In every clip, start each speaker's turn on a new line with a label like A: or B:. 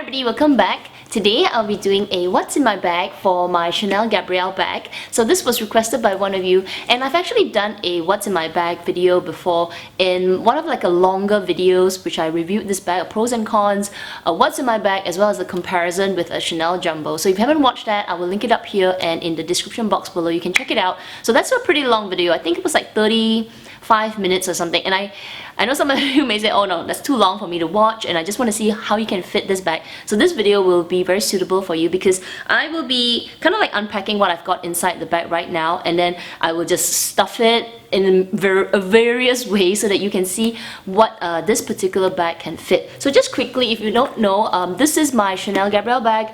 A: everybody, welcome back. Today I'll be doing a what's in my bag for my Chanel Gabrielle bag. So this was requested by one of you, and I've actually done a what's in my bag video before in one of like a longer videos which I reviewed this bag, pros and cons, what's in my bag, as well as the comparison with a Chanel Jumbo. So if you haven't watched that, I will link it up here and in the description box below. You can check it out. So that's a pretty long video. I think it was like 35 minutes or something, and I know some of you may say, oh no, that's too long for me to watch, and I just want to see how you can fit this bag. So this video will be very suitable for you because I will be kind of like unpacking what I've got inside the bag right now, and then I will just stuff it in various ways so that you can see what this particular bag can fit. So just quickly, if you don't know, this is my Chanel Gabrielle bag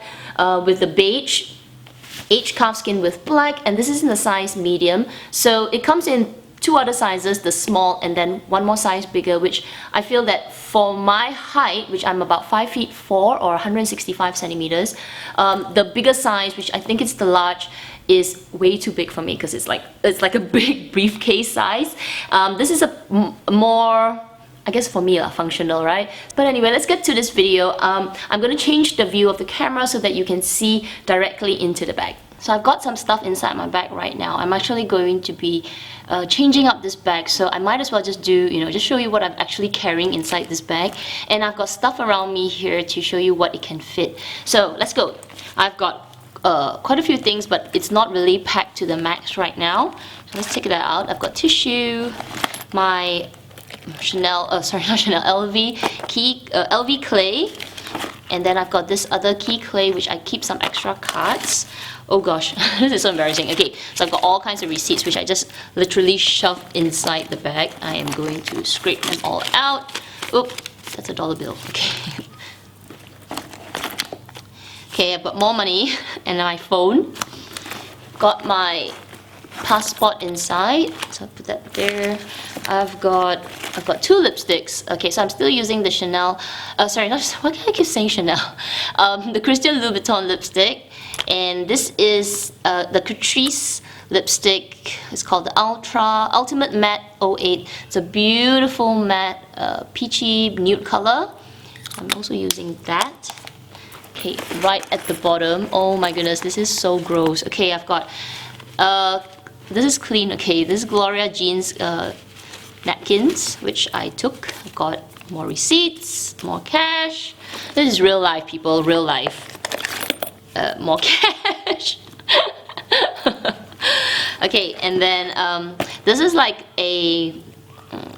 A: with the beige calfskin with black, and this is in the size medium. So it comes in two other sizes, the small and then one more size bigger, which I feel that for my height, which I'm about 5'4" or 165 centimeters, the bigger size, which I think it's the large, is way too big for me because it's like a big briefcase size. This is a more, I guess for me, functional, right? But anyway, let's get to this video. I'm going to change the view of the camera so that you can see directly into the bag. So I've got some stuff inside my bag right now. I'm actually going to be changing up this bag, so I might as well just do, just show you what I'm actually carrying inside this bag. And I've got stuff around me here to show you what it can fit. So let's go. I've got quite a few things, but it's not really packed to the max right now. So let's take that out. I've got tissue, my LV clay, and then I've got this other key clay which I keep some extra cards. Oh gosh, this is so embarrassing. Okay, so I've got all kinds of receipts which I just literally shoved inside the bag. I am going to scrape them all out. Oop, that's a dollar bill. Okay. Okay, I've got more money and my phone. Got my passport inside, so I'll put that there. I've got two lipsticks. Okay, so I'm still using the Chanel, sorry, why can I keep saying Chanel? The Christian Louboutin lipstick, and this is the Catrice lipstick. It's called the Ultimate Matte 08. It's a beautiful matte, peachy nude color. I'm also using that. Okay, right at the bottom. Oh my goodness, this is so gross. Okay, I've got this is clean. Okay, this is Gloria Jean's napkins, which I took. I've got more receipts, more cash. This is real life, people, real life. More cash. Okay, and then this is like a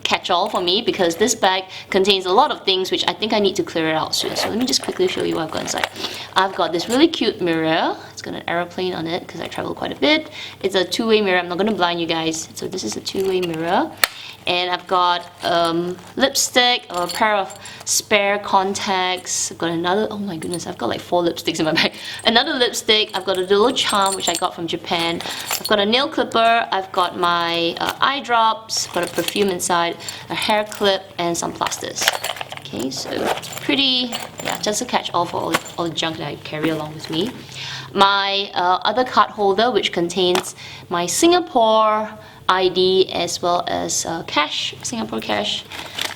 A: catch-all for me because this bag contains a lot of things which I think I need to clear it out soon. So let me just quickly show you what I've got inside. I've got this really cute mirror. It's got an aeroplane on it because I travel quite a bit. It's a two-way mirror. I'm not going to blind you guys. So this is a two-way mirror. And I've got lipstick, a pair of spare contacts. I've got another, oh my goodness, I've got like 4 lipsticks in my bag. Another lipstick, I've got a little charm which I got from Japan. I've got a nail clipper, I've got my eye drops, got a perfume inside, a hair clip, and some plasters. Okay, so it's pretty, yeah, just a catch-all for all the junk that I carry along with me. My other card holder, which contains my Singapore ID as well as cash, Singapore cash.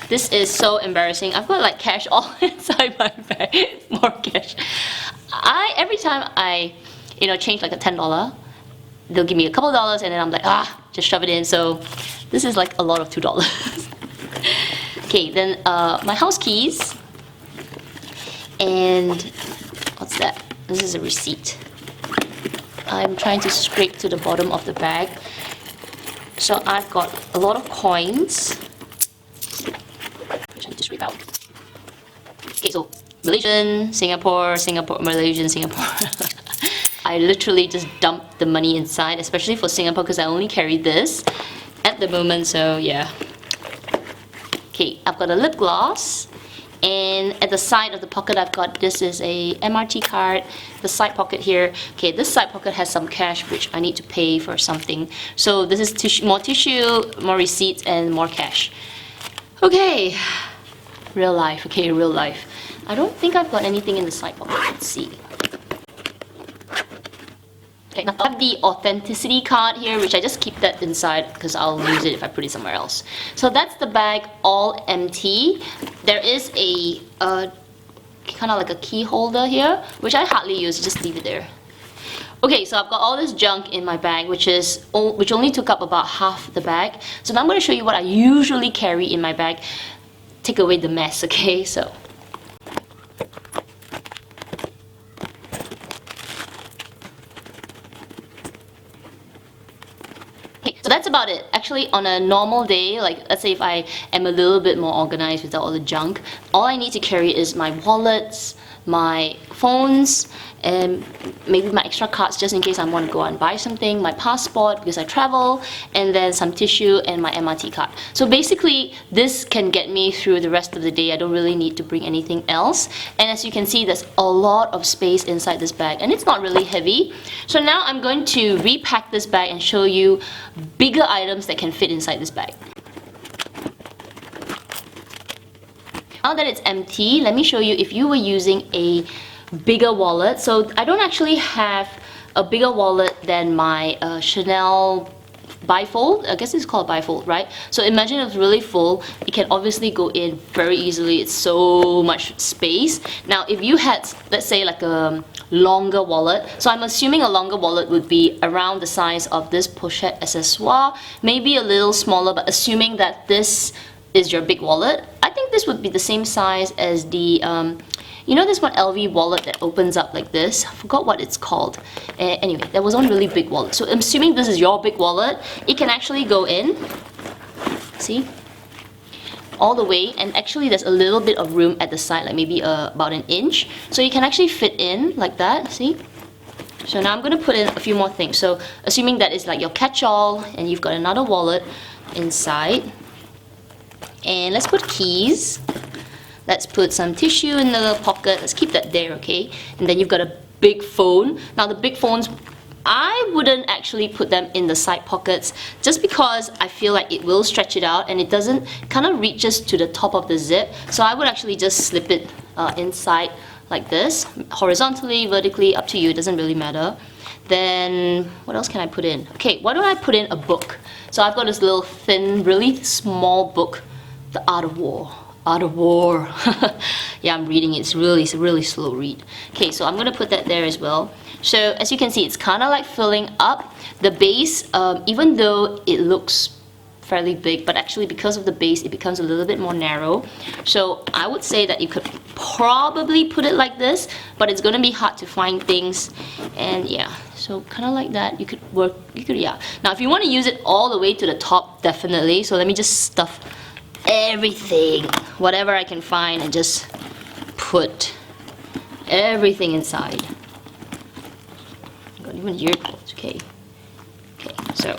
A: This is so embarrassing. I've got like cash all inside my bag. More cash. Every time I change like a $10, they'll give me a couple dollars and then I'm like, just shove it in. So this is like a lot of $2. Okay, then my house keys, and what's that? This is a receipt. I'm trying to scrape to the bottom of the bag. So I've got a lot of coins, which I need to scrape out. Okay, so Malaysian, Singapore, Malaysian, Singapore. I literally just dumped the money inside, especially for Singapore because I only carry this at the moment, so yeah. Okay, I've got a lip gloss, and at the side of the pocket I've got, this is a MRT card. The side pocket here, okay, this side pocket has some cash which I need to pay for something. So this is more tissue, more receipts, and more cash. Okay, real life. Okay, real life. I don't think I've got anything in the side pocket. Let's see. Okay, now I have the authenticity card here, which I just keep that inside because I'll use it if I put it somewhere else. So that's the bag all empty. There is a kind of like a key holder here, which I hardly use, just leave it there. Okay, so I've got all this junk in my bag, which only took up about half the bag. So now I'm going to show you what I usually carry in my bag. Take away the mess, okay? So that's about it. Actually, on a normal day, like let's say if I am a little bit more organized without all the junk, all I need to carry is my wallets, my phones, and maybe my extra cards just in case I want to go out and buy something, my passport because I travel, and then some tissue and my MRT card. So basically, this can get me through the rest of the day. I don't really need to bring anything else. And as you can see, there's a lot of space inside this bag, and it's not really heavy. So now I'm going to repack this bag and show you bigger items that can fit inside this bag. Now that it's empty, let me show you if you were using a bigger wallet. So I don't actually have a bigger wallet than my Chanel bifold. I guess it's called bifold, right? So imagine it's really full. It can obviously go in very easily. It's so much space. Now if you had, let's say, like a longer wallet, so I'm assuming a longer wallet would be around the size of this pochette accessoire, maybe a little smaller, but assuming that this is your big wallet, I think this would be the same size as the you know this one LV wallet that opens up like this? I forgot what it's called. Anyway, that was one really big wallet. So I'm assuming this is your big wallet. It can actually go in, see? All the way, and actually there's a little bit of room at the side, like maybe about an inch. So you can actually fit in like that, see? So now I'm going to put in a few more things. So assuming that is like your catch-all and you've got another wallet inside. And let's put keys. Let's put some tissue in the pocket. Let's keep that there, okay? And then you've got a big phone. Now the big phones, I wouldn't actually put them in the side pockets just because I feel like it will stretch it out and it doesn't kind of reaches to the top of the zip. So I would actually just slip it inside like this, horizontally, vertically, up to you, it doesn't really matter. Then what else can I put in? Okay, why don't I put in a book? So I've got this little thin, really small book, The Art of War. Art of War. Yeah, I'm reading it. It's a really slow read. Okay, so I'm gonna put that there as well. So as you can see, it's kind of like filling up the base, even though it looks fairly big, but actually because of the base, it becomes a little bit more narrow. So I would say that you could probably put it like this, but it's gonna be hard to find things. And yeah, so kind of like that. You could work. Yeah. Now, if you want to use it all the way to the top, definitely. So let me just stuff everything, whatever I can find, and just put everything inside. Got even ear quotes, okay. Okay, so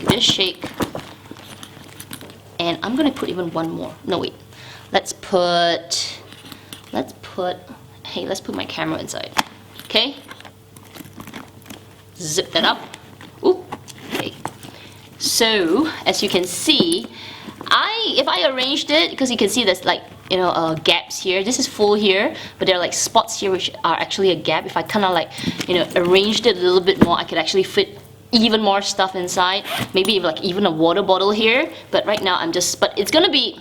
A: this shake, and I'm gonna put even one more. No wait, let's put my camera inside. Okay, zip that up. Ooh, okay. So as you can see, if I arranged it, because you can see there's like, you know, gaps here. This is full here, but there are like spots here which are actually a gap. If I kind of like, you know, arranged it a little bit more, I could actually fit even more stuff inside. Maybe like even a water bottle here. But right now but it's gonna be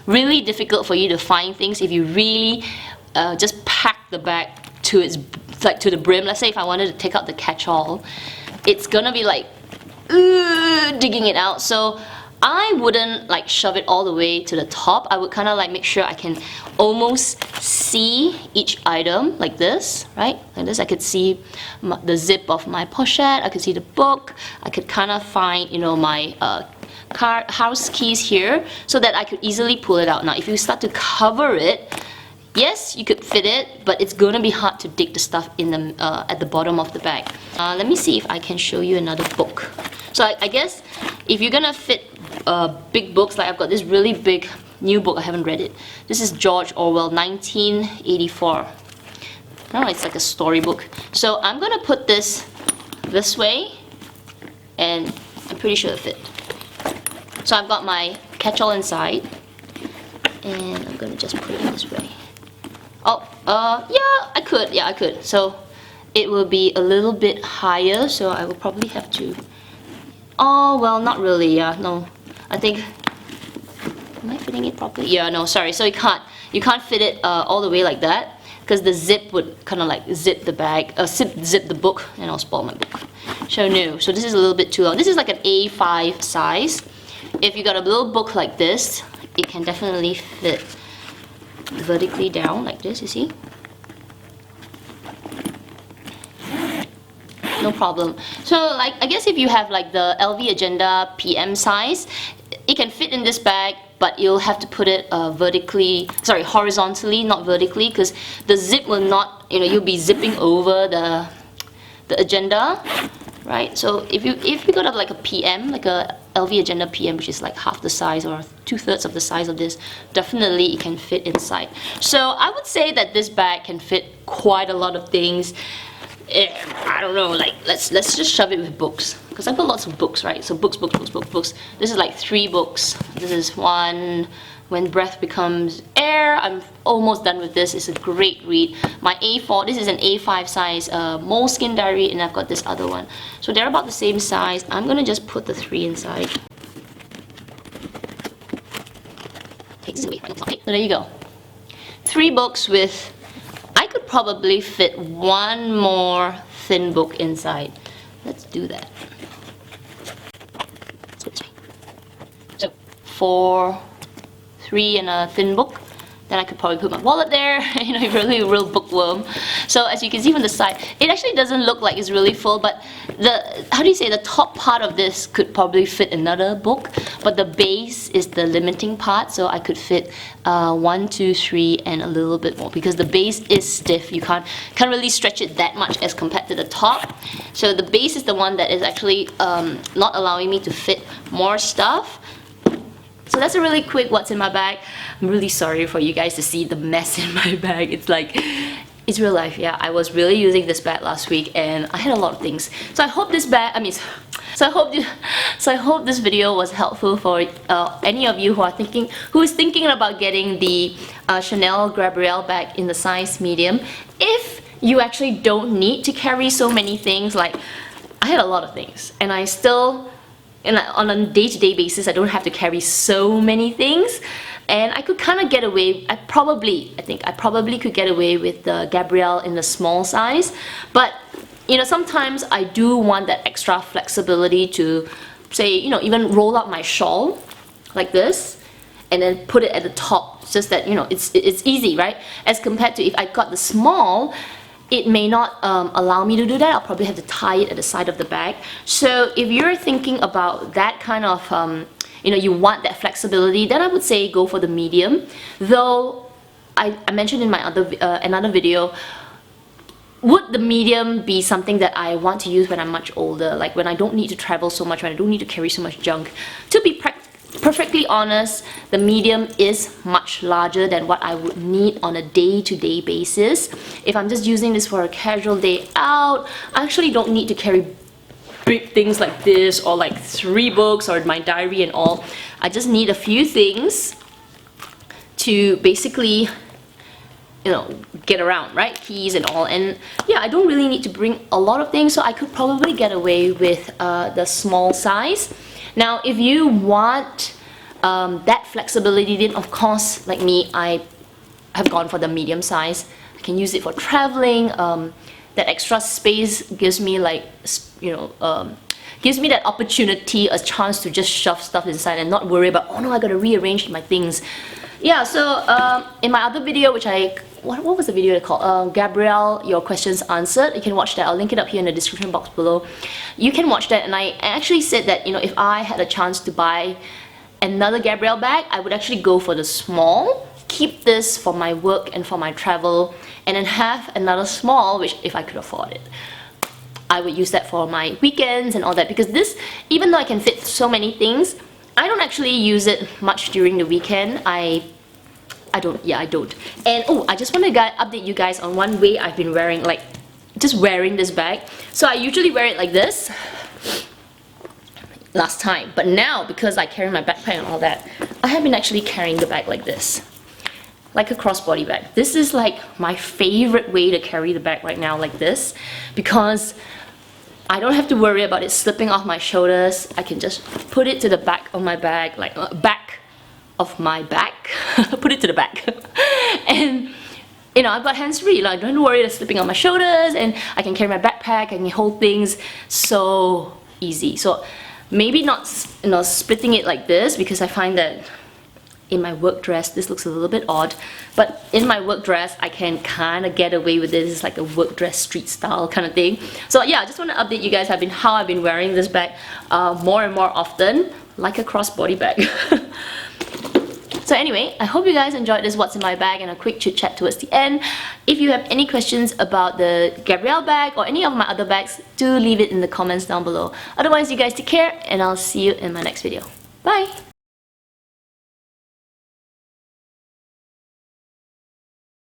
A: really difficult for you to find things if you really just pack the bag to to the brim. Let's say if I wanted to take out the catch-all, it's gonna be like digging it out. So I wouldn't like shove it all the way to the top. I would kind of like make sure I can almost see each item like this, right? Like this, I could see the zip of my pochette, I could see the book, I could kind of find, you know, my house keys here so that I could easily pull it out. Now, if you start to cover it, yes, you could fit it, but it's gonna be hard to dig the stuff in the at the bottom of the bag. Let me see if I can show you another book. So I guess if you're gonna fit big books, like I've got this really big new book, I haven't read it. This is George Orwell, 1984. I don't know, it's like a storybook. So I'm gonna put this way, and I'm pretty sure it'll fit. So I've got my catch-all inside, and I'm gonna just put it this way. Oh, yeah, I could. So it will be a little bit higher, so I will probably have to. Oh, well, not really, yeah, no. I think, am I fitting it properly? Yeah, no, sorry. So you can't fit it all the way like that. because the zip would kind of like zip the bag, zip the book, and I'll spoil my book. So no, so this is a little bit too long. This is like an A5 size. If you got a little book like this, it can definitely fit vertically down like this, you see? No problem. So like, I guess if you have like the LV Agenda PM size, it can fit in this bag, but you'll have to put it horizontally, not vertically, because the zip will not, you'll be zipping over the agenda, right? So if you got like a PM, like a LV Agenda PM, which is like half the size or 2/3 of the size of this, definitely it can fit inside. So I would say that this bag can fit quite a lot of things. I don't know, like let's just shove it with books, because I've got lots of books, right? So books. This is like 3 books. This is one, When Breath Becomes Air. I'm almost done with this. It's a great read. My A4, this is an A5 size Moleskine diary, and I've got this other one. So they're about the same size. I'm gonna just put the 3 inside. Take this away. Okay, so there you go. 3 books with, I could probably fit 1 more thin book inside. Let's do that. So 4, 3 and a thin book. Then I could probably put my wallet there, really a real bookworm. So as you can see from the side, it actually doesn't look like it's really full, but the top part of this could probably fit another book, but the base is the limiting part, so I could fit 1, 2, 3 and a little bit more, because the base is stiff. You can't really stretch it that much as compared to the top. So the base is the one that is actually not allowing me to fit more stuff. So that's a really quick what's in my bag. I'm really sorry for you guys to see the mess in my bag. It's like, it's real life. Yeah, I was really using this bag last week and I had a lot of things. So I hope this bag, so I hope this video was helpful for any of you who is thinking about getting the Chanel Gabrielle bag in the size medium. If you actually don't need to carry so many things, like I had a lot of things and I still, on a day-to-day basis, I don't have to carry so many things, and I could kind of get away. I think I probably could get away with the Gabrielle in the small size, but sometimes I do want that extra flexibility to say, even roll up my shawl like this and then put it at the top, just that it's easy, right? As compared to if I got the small, it may not allow me to do that. I'll probably have to tie it at the side of the bag. So if you're thinking about that kind of, you want that flexibility, then I would say go for the medium. Though I mentioned in my another video, would the medium be something that I want to use when I'm much older, like when I don't need to travel so much, when I don't need to carry so much junk? To be perfectly honest, the medium is much larger than what I would need on a day-to-day basis. If I'm just using this for a casual day out, I actually don't need to carry big things like this, or like 3 books or my diary and all. I just need a few things to basically get around, right? Keys and all. And yeah, I don't really need to bring a lot of things, so I could probably get away with the small size. Now, if you want that flexibility, then of course, like me, I have gone for the medium size. I can use it for traveling. That extra space gives me gives me that opportunity, a chance to just shove stuff inside and not worry about, oh no, I gotta rearrange my things. Yeah, so in my other video, which what was the video called? Gabrielle, Your Questions Answered. You can watch that. I'll link it up here in the description box below. You can watch that, and I actually said that if I had a chance to buy another Gabrielle bag, I would actually go for the small, keep this for my work and for my travel, and then have another small, which if I could afford it, I would use that for my weekends and all that, because this, even though I can fit so many things, I don't actually use it much during the weekend. I don't. And oh, I just want to update you guys on one way I've been wearing, just wearing this bag. So I usually wear it like this last time, but now because I carry my backpack and all that, I have been actually carrying the bag like this, like a crossbody bag. This is like my favorite way to carry the bag right now, like this, because I don't have to worry about it slipping off my shoulders. I can just put it to the back of my bag, back of my back, put it to the back, and you know, I've got hands-free, like don't worry about slipping on my shoulders, and I can carry my backpack, I can hold things so easy. So maybe not, you know, splitting it like this, because I find that in my work dress this looks a little bit odd, but in my work dress I can kind of get away with this. It's like a work dress street style kind of thing. So yeah, I just want to update you guys how I've been wearing this bag more and more often, like a crossbody bag. So anyway, I hope you guys enjoyed this what's in my bag and a quick chit chat towards the end. If you have any questions about the Gabrielle bag or any of my other bags, do leave it in the comments down below. Otherwise, you guys take care and I'll see you in my next video. Bye!